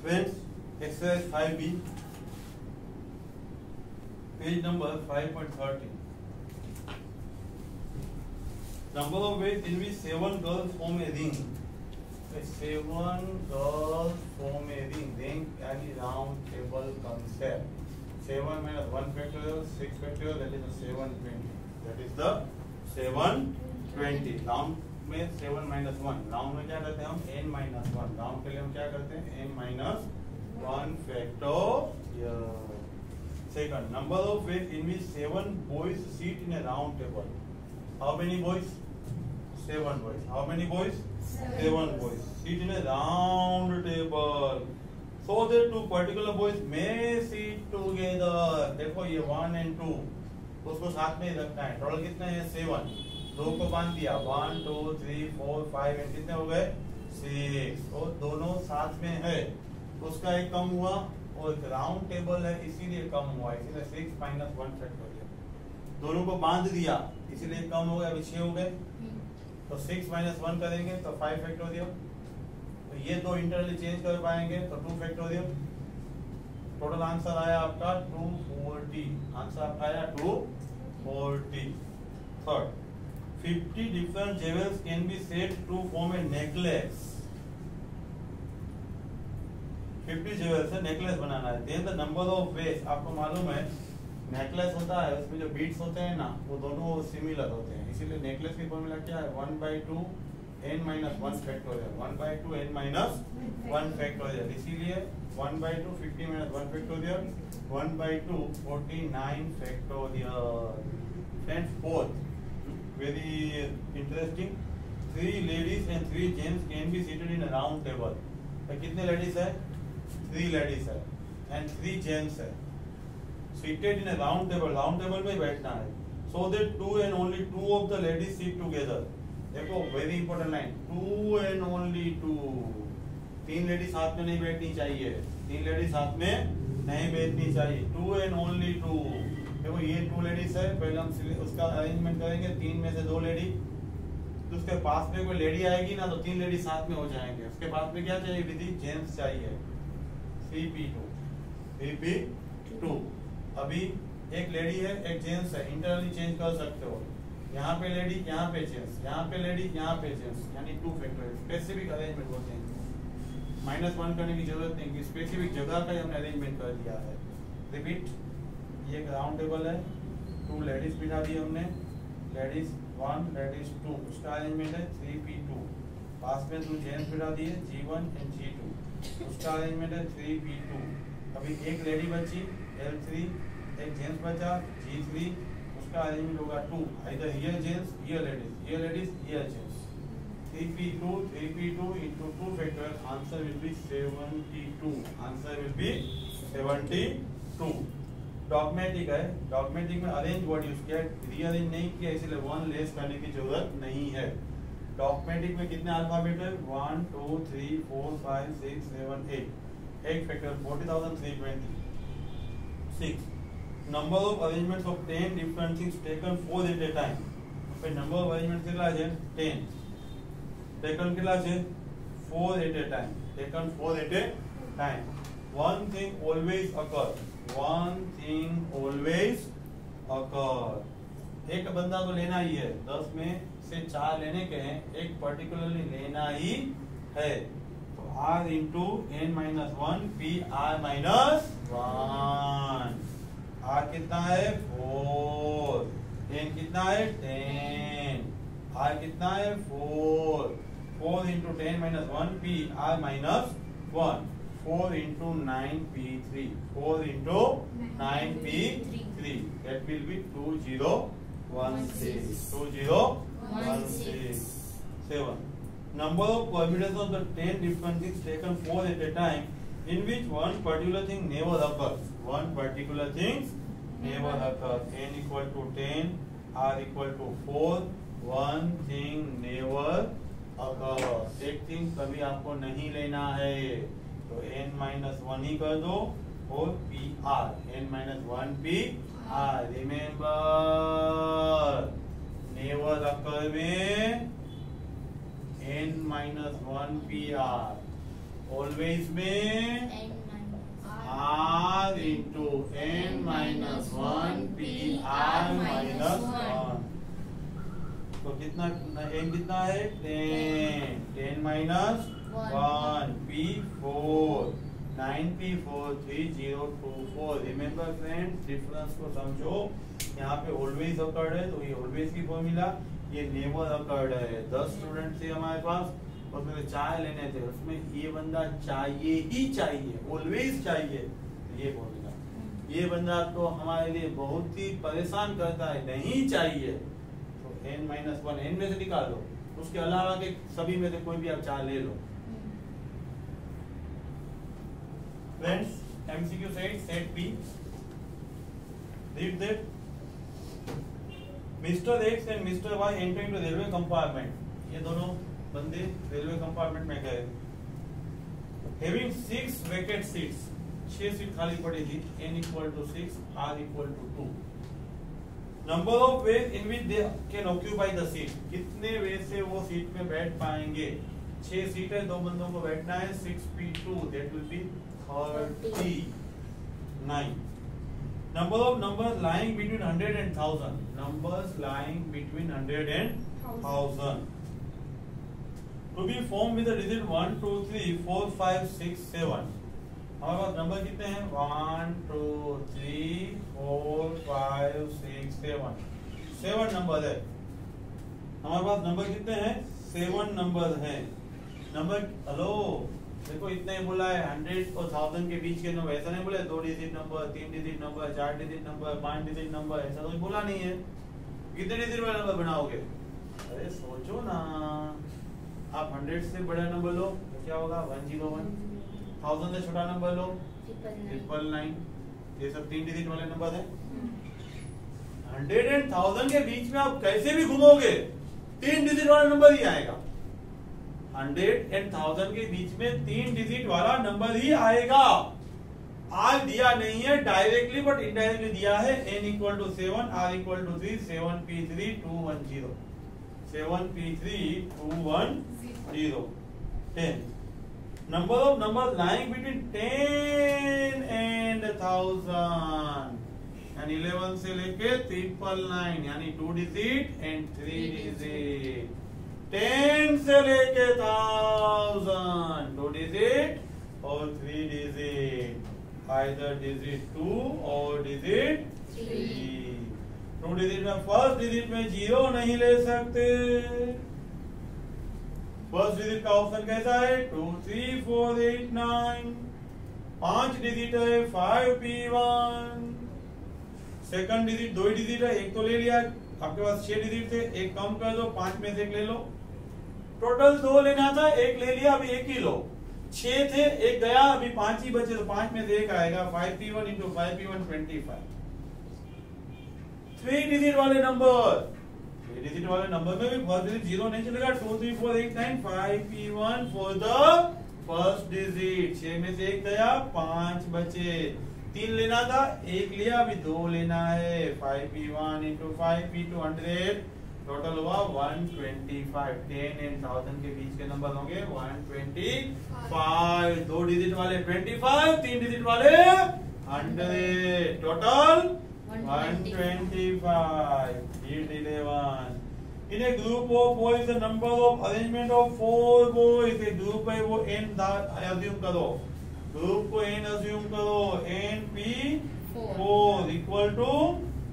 Friends, exercise 5B, page number 5.30. Number of ways in which 7 girls form a ring. 7 girls form a ring. Ring any round table concept. 7 minus 1 factorial, 6 factorial, that is the 720. That is the 720. Round में 7 minus 1. Round में क्या करते हैं हम n minus 1. Round के लिए हम क्या करते हैं n minus 1 factorial. Second, number of ways in which 7 boys sit in a round table. How many boys? 7 boys. How many boys? 7 boys sit in a round table. So that two particular boys may sit together. देखो ये 1 and 2 उसको साथ में रखना है. Total कितने हैं? 7. दो को बांध दिया. 1 2 3 4 5 एंड कितने हो गए? 6. और दोनों साथ में है. उसका एक कम हुआ और एक राउंड टेबल है इसीलिए कम हुआ. इसीलिए 6 minus 1 फैक्टोरियल. दोनों को बांध दिया इसीलिए कम हो गया. अभी 6 हो गए तो 6 minus 1 करेंगे तो 5 फैक्टोरियल. तो ये दो इंटरनली चेंज कर पाएंगे तो 2 फैक्टोरियल. टोटल आंसर आया आपका 240. आंसर आपका आया 240. Third, 50 different jewels can be set to form a necklace. 50 jewels से नेकलेस बनाना है. Then the number of ways, आपको मालूम है नेकलेस होता है उसमें जो बीट्स होते हैं ना वो दोनों सिमिलर होते हैं. इसीलिए नेकलेस की फॉर्मूला क्या है? 1/2 n minus 1 factorial. 1/2 n minus 1 factorial. इसीलिए 1/2 50 minus 1 factorial. 1/2 49 factorial. Friends, fourth, very interesting. 3 ladies and 3 gents can be seated in a round table. तो कितने लेडीज है? 3 लेडीज है and 3 gents है. Seated in a round table. round table में बैठना है. So that 2 and only 2 of the ladies sit together. देखो very important line. 2 and only 2. 3 ladies साथ में नहीं बैठनी चाहिए. 3 लेडीज साथ में नहीं बैठनी चाहिए. 2 and only 2. देखो ये 2 लेडीज है. पहले हम उसका अरेंजमेंट करेंगे. 3 में से 2 लेडी. तो उसके पास में कोई लेडी आएगी ना तो 3 लेडी साथ में हो जाएंगे. उसके पास में क्या चाहिए विधि? जेंट्स चाहिए. 3p2. 3p2. अभी एक लेडी है एक जेंट्स है. इंटरनली चेंज कर सकते हो. यहाँ पे लेडी यहाँ पे जेंट्स. यहाँ पे लेडी यहाँ पे जेंट्स. यानी 2 फैक्टोरियल. स्पेसिफिक अरेंजमेंट होते हैं. -1 करने की जरूरत नहीं. स्पेसिफिक जगह का हमने अरेंजमेंट कर दिया है. रिपीट. ये एक राउंड टेबल है. 2 लेडीज बिठा दी हमने. Ladies 1 ladies 2. उसका अरेंजमेंट है 3p2. पास में 2 जेंट्स बिठा दिए G1 एंड G2. उसका अरेंजमेंट है 3p2. अभी एक लेडी बची L3. एक जेंट्स बचा G3. उसका अरेंजमेंट होगा 2. इधर here gents here ladies here gents. 3p2 into 2 factorial. Answer will be 72. Answer will be 72. Dogmatic है. डॉगमेटिक में अरेंज वर्ड यूज किया. रीअरेंज नहीं किया इसलिए 1 लेस करने की जरूरत नहीं है. डॉगमेटिक में कितने अल्फाबेट है? 1 2 3 4 5 6 7 8. 8 factorial 40,320. 6. Number of arrangements of 10 different things taken 4 at a time. फिर number of arrangements કેટલા છે? 10. Taken કેટલા છે? 4 at a time. Taken 4 at a time. One thing always occur. One thing always occur. एक बंदा तो लेना ही है. 10 में से 4 लेने के हैं. एक पर्टिकुलरली लेना ही है. तो R into n minus 1 P R minus 1. R कितना है? 4. n कितना है? 10. R कितना है? 4. 4 into 10 minus 1 P R minus 1. 4 into 9p3. 4 into 9p3. That will be 2016. 2016. 7. Number of permutations of the 10 different things taken 4 at a time, in which one particular thing never occurs. One particular thing never occurs. n equal to 10. R equal to 4. One thing never occurs. एक thing कभी आपको नहीं लेना है तो n minus 1 ही कर दो और PR. n minus 1 PR. Remember, never occur में n minus 1 PR. ऑलवेज में r into n minus 1 p r minus 1। तो कितना n कितना है 10 minus 1 p 4 9p4 3024। Remember friends difference को समझो। यहाँ पे ऑलवेज अकर्ड है तो ये ऑलवेज की फॉर्मूला, ये नेवर अकर्ड है। 10 स्टूडेंट थे हमारे पास और मेरे 4 लेने थे, उसमें ये बंदा चाहिए ही चाहिए, ऑलवेज चाहिए, ये फॉर्मूला। ये बंदा तो हमारे लिए बहुत ही परेशान करता है, नहीं चाहिए तो n माइनस 1 n में से निकाल दो, उसके अलावा के सभी में से कोई भी आप 4 ले लो। Friends MCQ set P, read that Mr. X and Mr. Y enter into railway compartment। ये दोनों बंदे रेलवे कंपार्टमेंट में गए। Having 6 vacant seats, 6 सीट खाली पड़ी थी। n equal to 6, r equal to 2। Number of ways in which they can occupy the seat, कितने वे से वो सीट में बैठ पाएंगे। 6 सीट है, 2 बंदों को बैठना है। 6p2 that will be 39। Number of numbers lying between 100 and 1000, numbers lying between 100 and 1000 to be formed with the digit 1 2 3 4 5 6 7। हमारे पास नंबर कितने हैं 1 2 3 4 5 6 7, 7 नंबर है हमारे पास। नंबर कितने हैं 7 नंबर हैं। नंबर हेलो देखो इतना ही बोला है 100 और 1000 के बीच के नंबर, ऐसा नहीं बोला 2 digit number 3 digit number 4 digit number 5 digit number, ऐसा तो बोला नहीं है। कितने डिजिट वाला नंबर बनाओगे? अरे सोचो ना, आप 100 से बड़ा नंबर लो तो क्या होगा 101, 1000 से छोटा नंबर लो 999। ये सब 3 डिजिट वाले नंबर है। 100 एंड 1000 के बीच में आप कैसे भी घूमोगे 3 डिजिट वाला नंबर ही आएगा। 100 एंड 1000 के बीच में 3 डिजिट वाला नंबर ही आएगा। आज दिया नहीं है डायरेक्टली बट इनडायरेक्टली दिया है। n equal to 7, r equal to 3, 7p3 210, 7p3 210। 10 number of number lying between 10 and 1000 यानी 11 से लेके 999 यानी 2 डिजिट एंड 3 डिजिट। 10 से लेके 1000 2 डिजिट और 3 डिजिट, आइदर डिजिट 2 और डिजिट 3। 2 डिजिट में फर्स्ट डिजिट में 0 नहीं ले सकते। फर्स्ट डिजिट का ऑप्शन कैसा है 2 3 4 8 9। 5 डिजिट है 5p1। सेकंड डिजिट 2 डिजिट है, एक तो ले लिया। आपके पास 6 डिजिट थे, एक कम कर दो, 5 में से एक ले लो। टोटल 2 लेना था, एक ले लिया, अभी एक ही लो। 6 थे, एक गया, अभी 5 ही बचे तो 5 में से एक आएगा। 5p1 into 5p1 25। 3 डिजिट वाले नंबर, 3 डिजिट वाले नंबर में भी फर्स्ट डिजिट 0 नहीं चलेगा। 2 3 4 8 9 5p1 for the first digit. 6 में से एक गया, 5 बचे। 3 लेना था, एक लिया, अभी 2 लेना है। 5p1 इंटू 5p2 100, टोटल हुआ 125। 10 एंड 1000 के बीच के नंबर होंगे 125। 2 डिजिट वाले 25, 3 डिजिट वाले 100, total 125। 11 In a group of boys, the number of arrangement of 4 boys, एक ग्रुप है वो n अज्यूम करो, ग्रुप को n अज्यूम करो। np4 equal to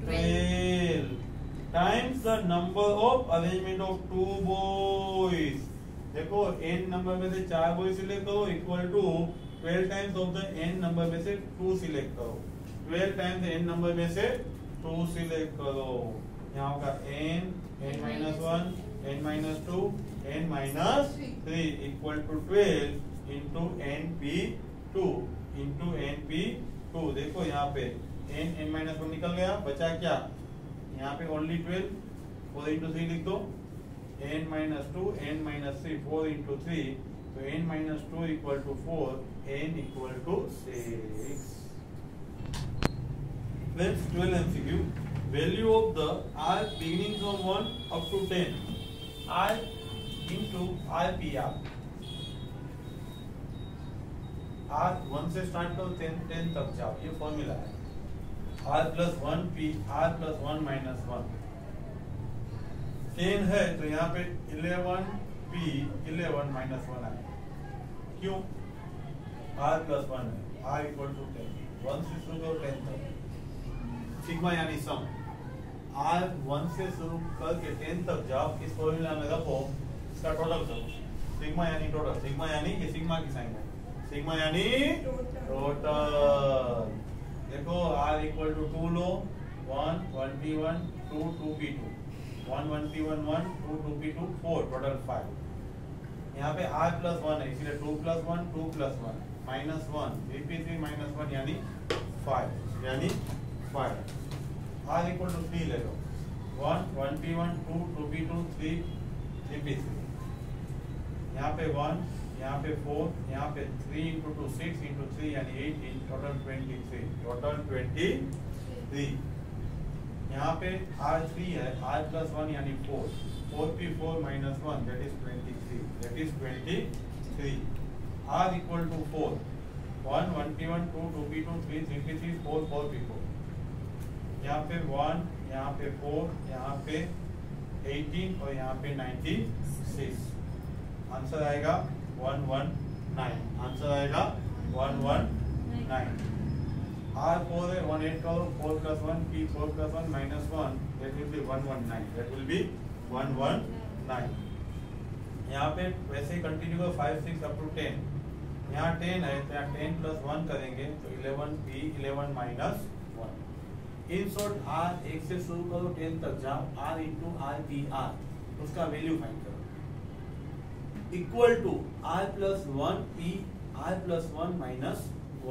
12 times the number of arrangement of 2 boys. देखो n नंबर में से 4 बॉय सिलेक्ट करो equal to 12 times of the n number में से 2 सिलेक्ट करो। 12 टाइम्स n नंबर में से 2 सिलेक्ट करो। यहाँ होगा n minus 1 n minus 2 n minus 3 इक्वल to 12 into np2 into np2। देखो यहाँ पे n माइनस 1 निकल गया, बचा क्या यहाँ पे ओनली 12। 4 इंटू 3 लिख दो, n minus 2 n minus 3 4 into 3 तो n minus 2 equal to 4 n equal to 6। Let's 12 MCQ. Value of the r beginning from 1 up to 10, r into rpr। R 1 से स्टार्ट करो 10 तक जाओ, ये फॉर्मूला है। R plus 1 P, R plus 1 minus 1 10 है तो यहाँ पे 11 P 11 minus 1 आएगा। क्यों? R plus 1 है, R equal to 10, 1 से शुरू करो 10 तक, सिग्मा यानी सम। R 1 से शुरू करके 10 तक जाओ, इस फॉर्मूला में रखो, इसका टोटल करो, सिग्मा यानी टोटल, सिग्मा यानी ये सिग्मा की साइन है, सिग्मा यानी टोटल। देखो R equal to 2 low, 1 1p1 2 2p2, 1 1p1 1 2 2p2 4, total 5। यहाँ पे R plus 1 है, इसलिए 2 plus 1 2 plus 1 minus 1 3p3 minus 1 यानी 5, यानी 5। R equal to 3 ले लो, 1 1p1 2 2p2 3 3p3, यहाँ पे 1, यहाँ पे 4, यहाँ पे 3 into 2 6 into 3 यानी 18, टोटल 23, टोटल 23। यहाँ पे R3 है, R plus 1 यानी 4, 4p4 minus 1 that is 23, that is 23। R equal to 4, 1 1p1 2 2p2 3 3p3 4 4p4, यहाँ पे 1, यहाँ पे 4, यहाँ पे 18 और यहाँ पे 96। आंसर आएगा 119, आंसर आएगा 119। R4 है, 1 8 करो, 4 plus 1 P 4 plus 1 minus 1 that will be 119, that will be 119। यहाँ पे वैसे ही कंटिन्यू करो 5 6 up to 10, यहाँ 10 है तो यहाँ 10 plus 1 करेंगे तो 11 P 11 minus 1। In short R 1 से शुरू करो 10 तक जाओ, R into R P R, उसका वैल्यू फाइंड करो, equal to R plus 1 P R plus 1 minus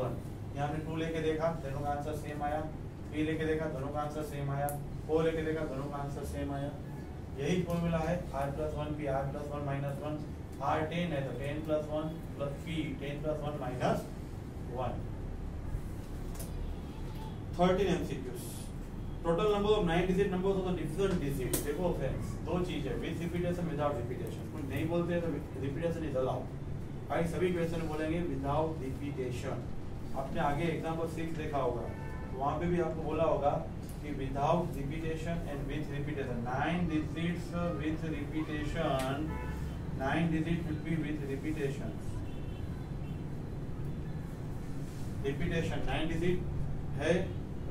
1। यहाँ पे 2 लेके देखा, दोनों का आंसर सेम आया, 3 लेके देखा, दोनों का आंसर सेम आया, 4 लेके देखा, दोनों का आंसर सेम आया। यही फॉर्मूला है R plus 1 P R plus 1 minus 1। R 10 है तो 10 plus 1 plus P 10 plus 1 minus 1। 13 MCQs। Total number of 9 digit numbers of the different digit. देखो फ्रेंड्स, दो चीज है, विद रिपीटेशन विदाउट रिपीटेशन। कुछ नहीं बोलते हैं तो रिपीटेशन इज अलाउड, भाई सभी क्वेश्चन बोलेंगे विदाउट रिपीटेशन। आपने आगे एग्जांपल 6 देखा होगा, वहां पे भी आपको बोला होगा कि without repetition and with repetition. 9 digits with repetition, 9 digit will be with repetition. Repetition 9 digit है,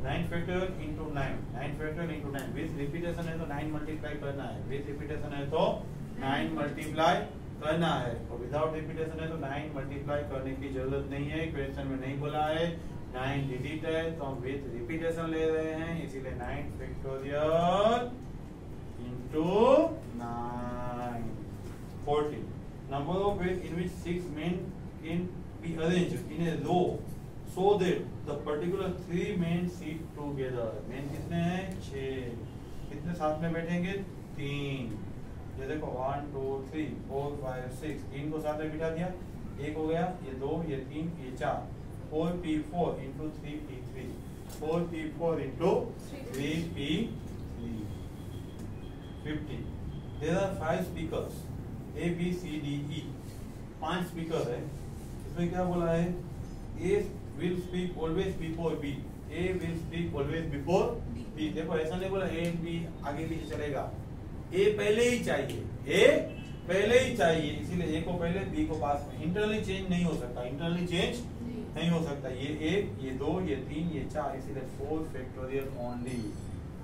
9 factor into 9, 9 factor into 9। With repetition है तो 9 मल्टीप्लाई करना है, विद रिपीटेशन है तो 9 मल्टीप्लाई करना है, और विदाउट रिपीटेशन है तो 9 मल्टीप्लाई करने की जरूरत नहीं है। क्वेश्चन में नहीं बोला है 9 डिजिट है तो हम विद रिपीटेशन ले रहे हैं, इसीलिए 9 factorial into 9। 14 number of ways in which 6 men can be arranged in a row so that the particular 3 men sit together। men कितने हैं? 6। कितने साथ में बैठेंगे? 3। ये देखो 1 2 3 4 5 6, 3 को साथ में बिठा दिया, एक हो गया, ये 2 ये 3 ये 4, 4p4 into 3p3, 4p4 into 3p3। 50 there are 5 speakers A B C D E, 5 speaker है। इसमें क्या बोला है? A will speak always before B, A will speak always before B। देखो ऐसा नहीं बोला A and B आगे भी चलेगा, A पहले ही चाहिए, A पहले ही चाहिए, इसीलिए A को पहले B को पास में। इंटरनली चेंज नहीं हो सकता, इंटरनली चेंज नहीं हो सकता। ये 1 ये 2 ये 3 ये 4, इसीलिए 4 factorial only.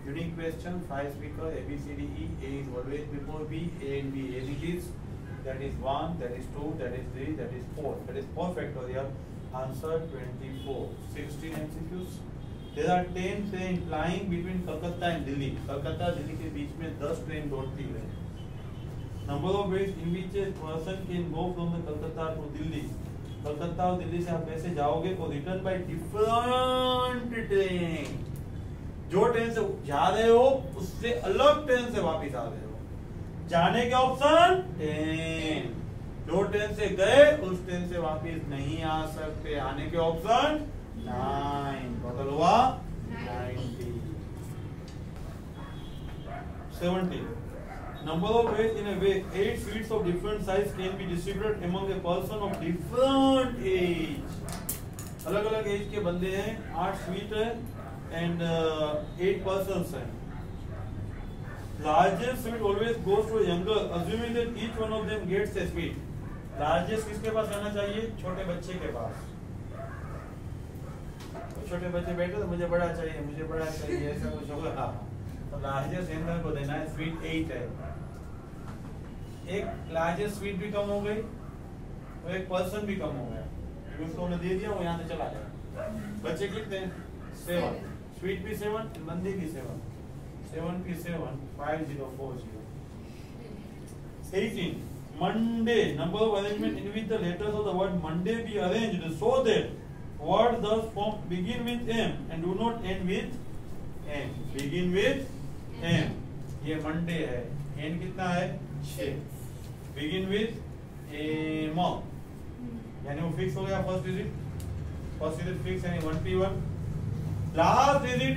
Unique question, 5 speaker A B C D E, A is always before B, A and B as it is, that is 1, that is 2, that is 3, that is 4, that is 4 factorial। Answer 24। 16 MCQs। There are 10 trains flying between Kolkata and Delhi। Calcutta Delhi के बीच में 10 train दौड़ती है। Number of ways in which a person can go from the Kolkata to Delhi। Calcutta और दिल्ली से आप कैसे जाओगे? और रिटर्न बाय डिफरेंट ट्रेन। जो ट्रेन से जा रहे हो उससे अलग ट्रेन से वापस आ रहे हो। जाने के ऑप्शन 10, जो ट्रेन से गए उस ट्रेन से वापस नहीं आ सकते, आने के ऑप्शन 9। टोटल हुआ 90। 70 number of ways in a way 8 sweets of different size can be distributed among a person of different age। अलग एज के बंदे हैं, 8 स्वीट है एंड 8 पर्सन्स हैं। Largest sweet always goes to younger assuming that each one of them gets a sweet. Largest किसके पास रहना चाहिए? छोटे बच्चे के पास। तो छोटे बच्चे बैठे तो मुझे बड़ा चाहिए, मुझे बड़ा चाहिए, ऐसा कुछ होगा। तो लार्जेस्ट यंगर को देना है, स्वीट 8 है। एक लार्जेस्ट स्वीट भी कम हो गई तो एक पर्सन भी कम हो गया, उसको उन्हें दे दिया, वो यहाँ से चला गया। बच्चे कितने? 7, स्वीट भी 7, बंदी भी 7, 7 भी 7, 5 0 4 0। 18 Monday, number of arrangement in which the letters of the word Monday be arranged so that word thus form begin with M and do not end with N। begin with M, ये Monday है, N कितना है? 6। begin with M यानी वो fix हो गया, first digit fix यानी 1P1। Last digit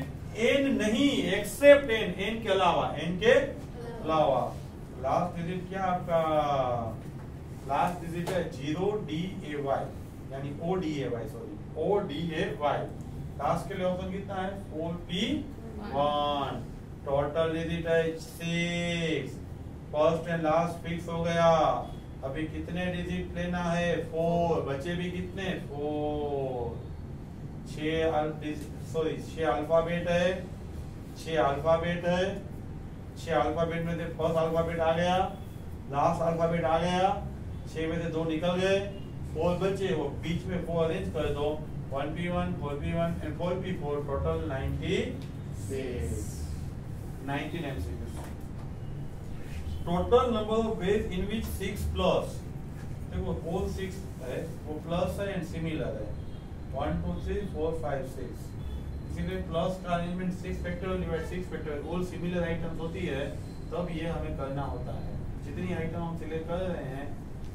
N नहीं, एक्सेप्ट N के अलावा, लास्ट डिजिट क्या आपका? लास्ट डिजिट है 0DAY यानी ODAY, सॉरी ODAY। लास्ट के लिए ऑप्शन कितना है? 4P1। टोटल डिजिट है 6। फर्स्ट एंड लास्ट फिक्स हो गया। अभी कितने डिजिट लेना है? 4। बचे भी कितने? 4। 6 अल्फाबेट है, 6 अल्फाबेट है। 6 अल्फाबेट में से फर्स्ट अल्फाबेट आ गया, लास्ट अल्फाबेट आ गया, 6 में से 2 निकल गए, 4 बचे, वो बीच में 4 अरेंज कर दो, 1P1 4P1 and 4P4, total 96। 19 MCQs। Total number of ways in which 6 plus, देखो होल 6 है, वो प्लस है एंड सिमिलर है, 1 2 3 4 5 6। इसीलिए प्लस का arrangement 6 factorial divide 6 factorial, all similar items होती है तब ये हमें करना होता है। जितनी आइटम हम सिलेक्ट कर रहे हैं,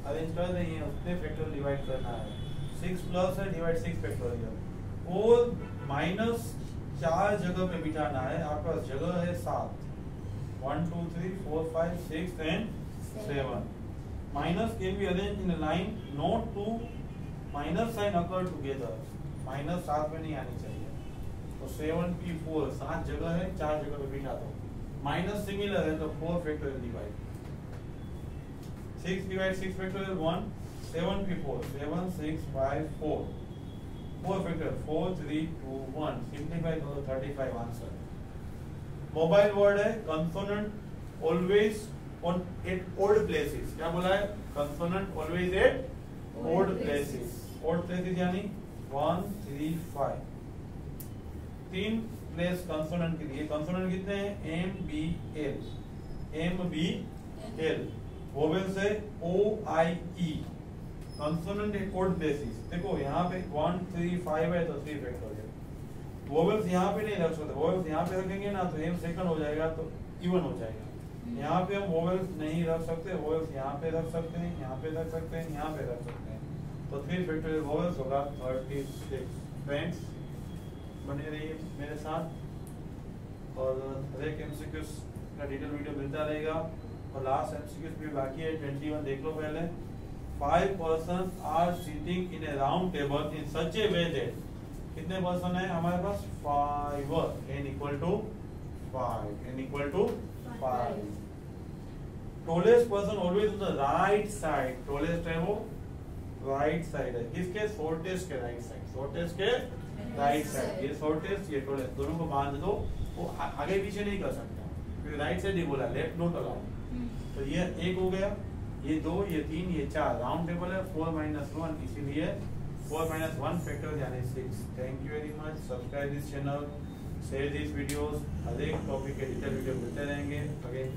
अरेंज कर रहे हैं, उतने फैक्टोरियल डिवाइड करना है। 6 प्लस है डिवाइड 6 फैक्टोरियल। और माइनस 4 जगह पे बिठाना है, आपका जगह है 7, 1 2 3 4 5 6 and 7। Minus can be arranged in a line not to minus sign occur together। Minus साथ में नहीं आनी चाहिए, तो 7P4 7 जगह है, 4 जगह पे बिठा दो। माइनस सिमिलर है तो 4 factorial divide, 6 divide 6 factorial 1, 7P4 7 6 5 4, 4 factorial 4 3 2 1, simplify करो 35 आंसर। मोबाइल वर्ड है consonant always on at odd places. क्या बोला है? Consonant always at odd places. Odd places यानी 1 3 5, 3 प्लेस कंसोनेंट के लिए। कंसोनेंट कितने हैं? MBL। वोवेल्स है OIE। Consonant at odd places, देखो यहाँ पे 1 3 5 है तो 3 फैक्टोरियल। वोवेल्स यहाँ पे नहीं रख सकते, वोवेल्स यहाँ पे रखेंगे ना तो M सेकंड हो जाएगा, तो इवन हो जाएगा। यहाँ पे हम वोवेल्स नहीं रख सकते, वोवेल्स यहाँ पे रख सकते हैं, यहाँ पे रख सकते हैं, यहाँ पे रख सकते हैं, तो 3 फैक्टोरियल वोवेल्स होगा 36। फ्रेंड्स बने रहिए मेरे साथ, और हर एक MCQs का डिटेल वीडियो मिलता रहेगा। और लास्ट MCQs भी बाकी है, 21 देख लो पहले। 5 persons are sitting in a round table in such a way that, कितने पर्सन है हमारे पास? 5। n equal to 5। Tallest person always on the right side. Tallest है वो राइट साइड है, किसके? शॉर्टेस्ट के राइट साइड, शॉर्टेस्ट के राइट साइड। ये शॉर्टेस्ट, ये टोलेस्ट, दोनों को बांध दो, वो आगे पीछे नहीं कर सकता क्योंकि राइट साइड ही बोला, लेफ्ट नॉट अलाउड। तो ये 1 हो गया, ये 2, ये 3, ये 4। राउंड टेबल है 4 - 1, इसीलिए 4 - 1 फैक्टर यानी 6। Thank you very much. Subscribe this channel, share this videos. हर एक टॉपिक के डिटेल वीडियो मिलते रहेंगे। अगेन